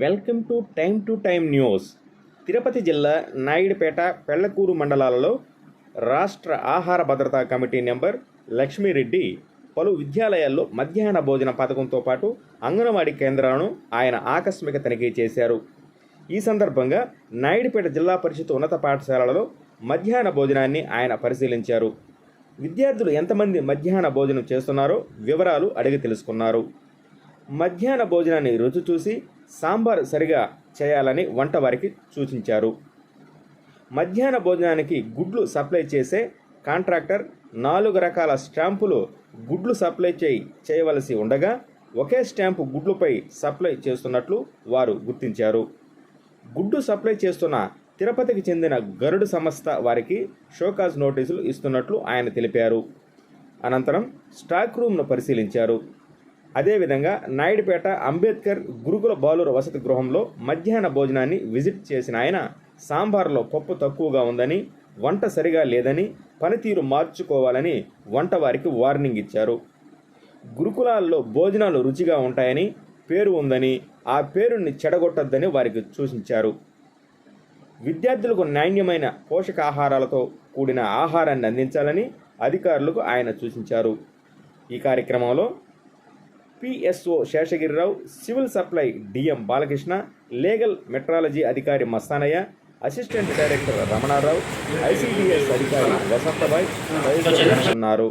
Welcome to time news. Tirupati జిల్లా నాయుడుపేట, పెళ్లకూరు మండలాలలో రాష్ట్ర ఆహార భద్రతా కమిటీ మెంబర్ లక్ష్మీరెడ్డి పలు విద్యాలయాల్లో మధ్యాహ్న భోజన పథకంతో పాటు అంగన్వాడీ కేంద్రాలను ఆయన ఆకస్మిక తనిఖీ చేశారు. ఈ సందర్భంగా నాయుడుపేట జిల్లా పరిషత్ ఉన్నత పాఠశాలలో మధ్యాహ్న భోజనాన్ని ఆయన పరిశీలించారు. విద్యార్థులు ఎంతమంది మధ్యాహ్న భోజనం చేస్తున్నారో వివరాలు అడిగి తెలుసుకున్నారు. మధ్యాహ్న భోజనాన్ని రుచి చూసి సాంబార్ సరిగా చేయాలని వంట వారికి సూచించారు. మధ్యాహ్న భోజనానికి గుడ్లు సప్లై చేసే కాంట్రాక్టర్ 4 రకాల స్టాంపులు గుడ్లు సప్లై చేయవలసి ఉండగా ఒకే స్టాంపు గుడ్లపై సప్లై చేస్తున్నట్లు వారు గుర్తించారు. గుడ్డు సప్లై చేస్తున్న తిరుపతికి చెందిన గరుడు సంస్థ వారికి షోకాజ్ నోటీసులు ఇస్తున్నట్లు ఆయన తెలిపారు. అనంతరం స్టాక్ రూమ్ను పరిశీలించారు. అదేవిధంగా నాయుడుపేట అంబేద్కర్ గురుకుల బాలుర వసతి గృహంలో మధ్యాహ్న భోజనాన్ని విజిట్ చేసిన ఆయన సాంబార్లో పప్పు తక్కువగా ఉందని, వంట సరిగా లేదని, పనితీరు మార్చుకోవాలని వంట వారికి వార్నింగ్ ఇచ్చారు. గురుకులాల్లో భోజనాలు రుచిగా ఉంటాయని పేరు ఉందని, ఆ పేరుని చెడగొట్టొద్దని వారికి సూచించారు. విద్యార్థులకు నాణ్యమైన పోషకాహారాలతో కూడిన ఆహారాన్ని అందించాలని అధికారులకు ఆయన సూచించారు. ఈ కార్యక్రమంలో PSO Seshagirirao, civil supply DM Balakrishna, legal metrology అధికారి Mastanaiah, assistant director Ramanarao, ICDS అధికారి వసంతబాయ్ తదితరులు ఉన్నారు.